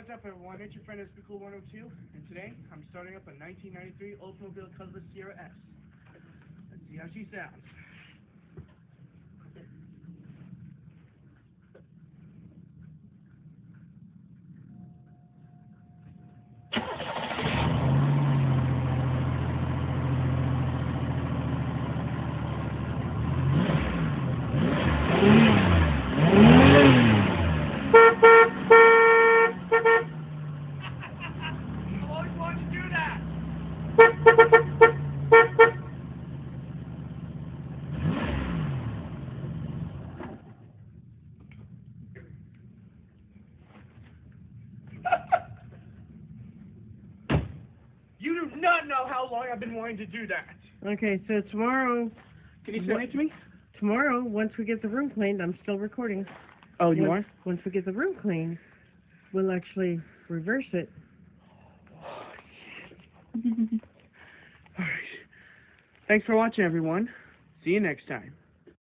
What's up, everyone? It's your friend Cool 102, and today I'm starting up a 1993 Oldsmobile Cutlass Ciera S. Let's see how she sounds. I've always wanted to do that. You do not know how long I've been wanting to do that. Okay, so tomorrow... Can you send it to me? Tomorrow, once we get the room cleaned, I'm still recording. Oh, you are? Once we get the room cleaned, we'll actually reverse it. All right. Thanks for watching, everyone. See you next time.